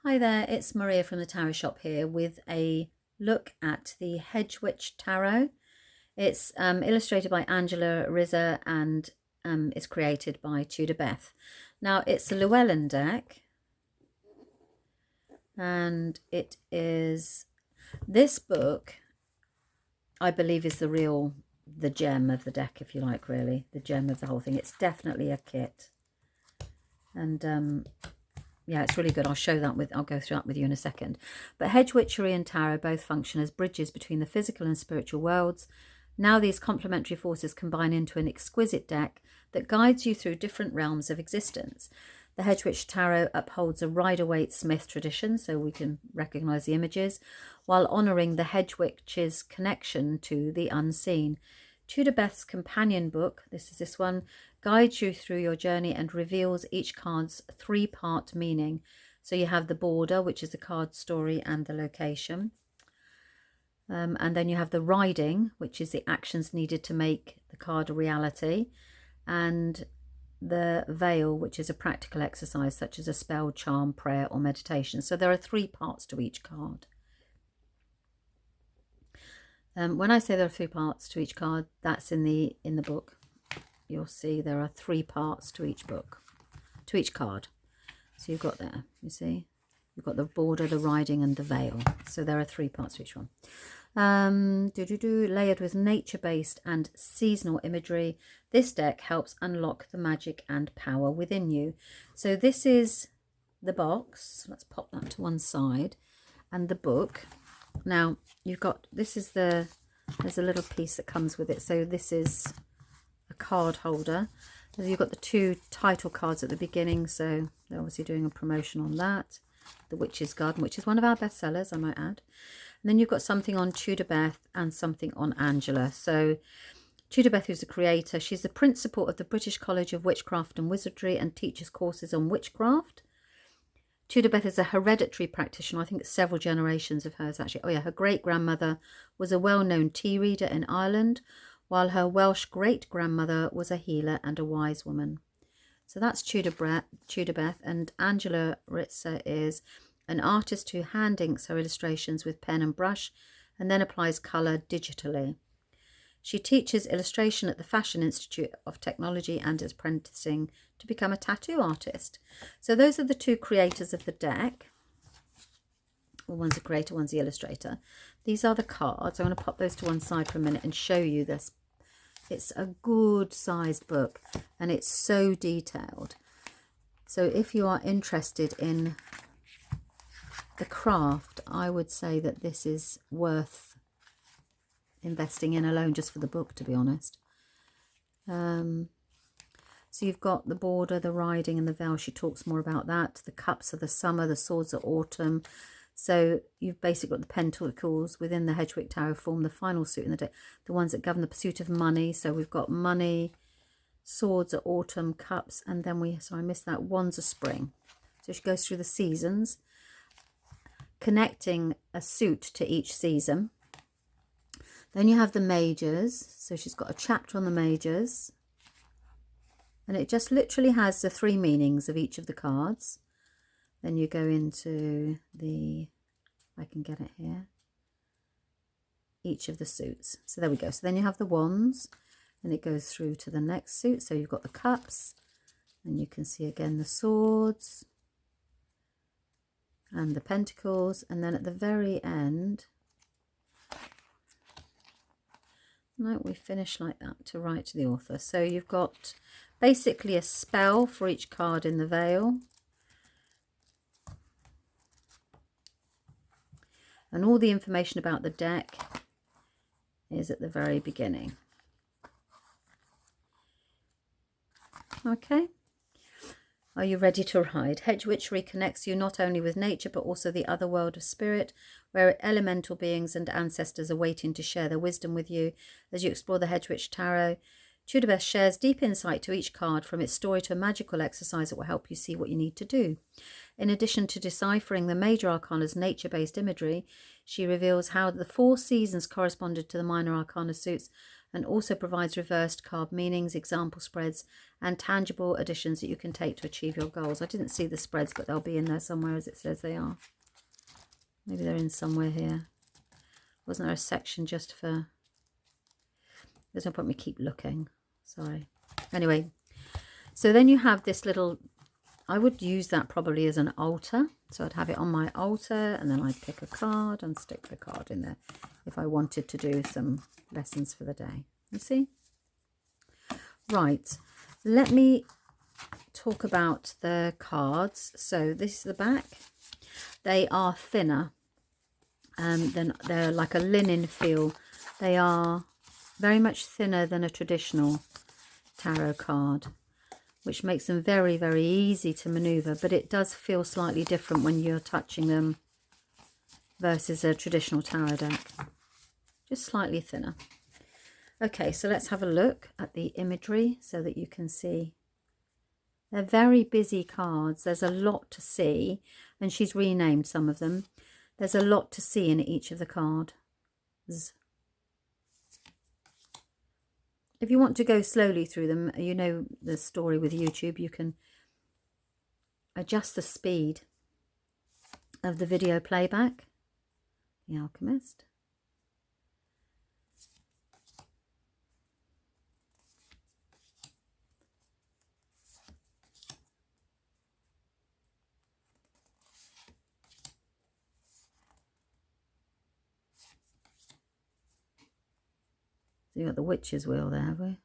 Hi there, it's Maria from the Tarot Shop here with a look at the Hedgewitch Tarot. It's illustrated by Angela Rizza and is created by Tudor Beth. Now, it's a Llewellyn deck, and it is, this book, I believe, is the gem of the deck, if you like, really, the gem of the whole thing. It's definitely a kit. And yeah, it's really good. I'll go through that with you in a second. But hedge witchery and tarot both function as bridges between the physical and spiritual worlds. Now these complementary forces combine into an exquisite deck that guides you through different realms of existence. The Hedgewitch Tarot upholds a Rider-Waite-Smith tradition, so we can recognise the images, while honouring the Hedgewitch's connection to the unseen. Tudor Beth's companion book, this one, guides you through your journey and reveals each card's three-part meaning. So you have the border, which is the card story and the location. And then you have the riding, which is the actions needed to make the card a reality. And the veil, which is a practical exercise such as a spell, charm, prayer or meditation. So there are three parts to each card. When I say there are three parts to each card, that's in the book. You'll see there are three parts to each card. So you've got there, you see, you've got the border, the riding and the veil. So there are three parts to each one. Layered with nature-based and seasonal imagery, this deck helps unlock the magic and power within you. So this is the box. Let's pop that to one side. And the book. Now, there's a little piece that comes with it. So this is a card holder. You've got the two title cards at the beginning. So they're obviously doing a promotion on that. The Witch's Garden, which is one of our bestsellers, I might add. And then you've got something on Tudor Beth and something on Angela. So Tudor Beth, who's the creator, she's the principal of the British College of Witchcraft and Wizardry and teaches courses on witchcraft. Tudor Beth is a hereditary practitioner. I think it's several generations of hers, actually. Oh, yeah, her great-grandmother was a well-known tea reader in Ireland, while her Welsh great-grandmother was a healer and a wise woman. So that's Tudor Beth, and Angela Rizza is an artist who hand inks her illustrations with pen and brush and then applies colour digitally. She teaches illustration at the Fashion Institute of Technology and is apprenticing to become a tattoo artist. So those are the two creators of the deck. Well, one's a creator, one's the illustrator. These are the cards. I'm going to pop those to one side for a minute and show you this. It's a good sized book and it's so detailed. So if you are interested in the craft, I would say that this is worth investing in alone just for the book, to be honest. So you've got the border, the riding and the veil. She talks more about that. The cups are the summer, the swords are autumn. So you've basically got the pentacles within the Hedgewitch Tarot form the final suit in the deck, the ones that govern the pursuit of money. So we've got money, swords are autumn, cups, and then I missed that, wands are spring. So she goes through the seasons, connecting a suit to each season. Then you have the majors. So she's got a chapter on the majors. And it just literally has the three meanings of each of the cards. Then you go into if I can get it here, each of the suits. So there we go. So then you have the wands and it goes through to the next suit. So you've got the cups and you can see again the swords and the pentacles. And then at the very end, no, we finish like that to write to the author. So you've got basically a spell for each card in the veil. And all the information about the deck is at the very beginning. Okay. Are you ready to ride? Hedge witchery connects you not only with nature, but also the other world of spirit, where elemental beings and ancestors are waiting to share their wisdom with you as you explore the Hedgewitch Tarot. Tudor Beth shares deep insight to each card, from its story to a magical exercise that will help you see what you need to do. In addition to deciphering the major arcana's nature-based imagery, she reveals how the 4 seasons corresponded to the minor arcana suits and also provides reversed card meanings, example spreads, and tangible additions that you can take to achieve your goals. I didn't see the spreads, but they'll be in there somewhere as it says they are. Maybe they're in somewhere here. Wasn't there a section just for... There's no point me keep looking. Sorry. Anyway, so then you have this little... I would use that probably as an altar. So I'd have it on my altar, and then I'd pick a card and stick the card in there if I wanted to do some lessons for the day. You see? Right. Let me talk about the cards. So this is the back. They are thinner. Then they're like a linen feel. They are very much thinner than a traditional tarot card, which makes them very, very easy to maneuver, but it does feel slightly different when you're touching them versus a traditional tarot deck. Just slightly thinner. Okay, so let's have a look at the imagery so that you can see. They're very busy cards. There's a lot to see, and she's renamed some of them. There's a lot to see in each of the cards. If you want to go slowly through them, you know the story with YouTube, you can adjust the speed of the video playback. The Alchemist. So you've got the Witch's Wheel there, have we?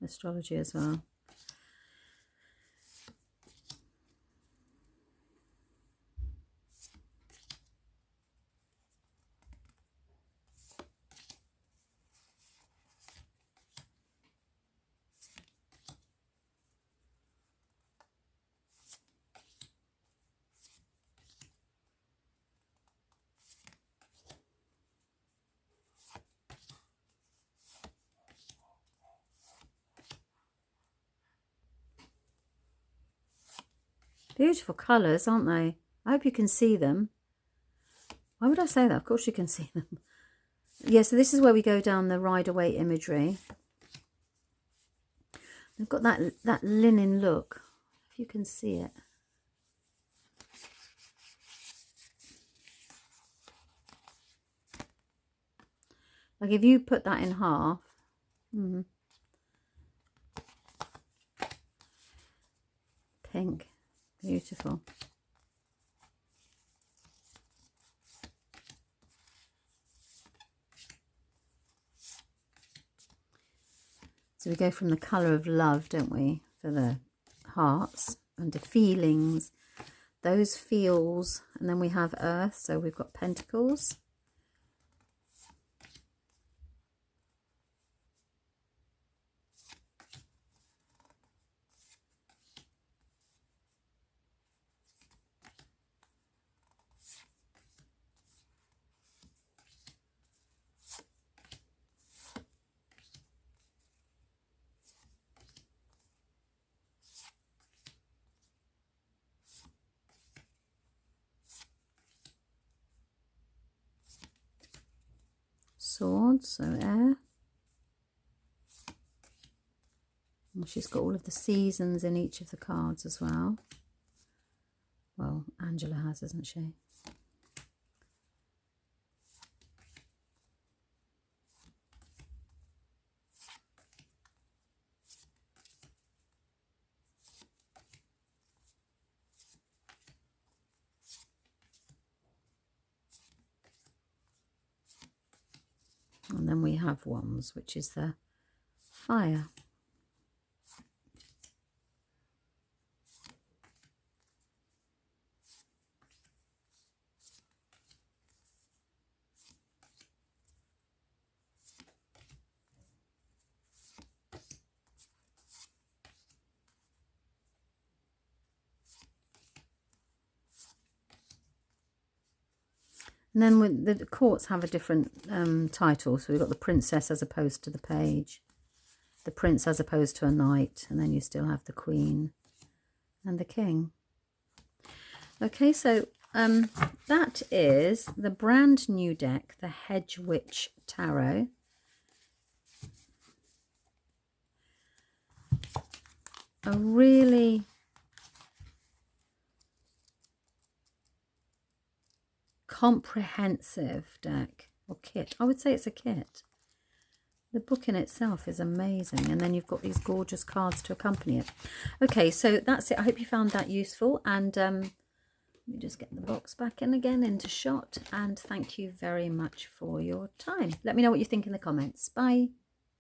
Astrology as well. Beautiful colours, aren't they? I hope you can see them. Why would I say that? Of course you can see them. Yeah, so this is where we go down the Rider-Waite imagery. They've got that linen look, if you can see it. Like if you put that in half, pink, beautiful. So we go from the colour of love, don't we, for the hearts, and the feelings, those feels, and then we have earth, so we've got pentacles. Swords, so air. And she's got all of the seasons in each of the cards as well. Well, Angela has, hasn't she? And then we have wands, which is the fire. And then with the courts have a different title. So we've got the princess as opposed to the page, the prince as opposed to a knight, and then you still have the queen and the king. Okay, so that is the brand new deck, the Hedgewitch Tarot. a really comprehensive deck or kit. I would say it's a kit. The book in itself is amazing, and then you've got these gorgeous cards to accompany it. Okay, so that's it. I hope you found that useful, and let me just get the box back in again into shot, and thank you very much for your time. Let me know what you think in the comments. Bye.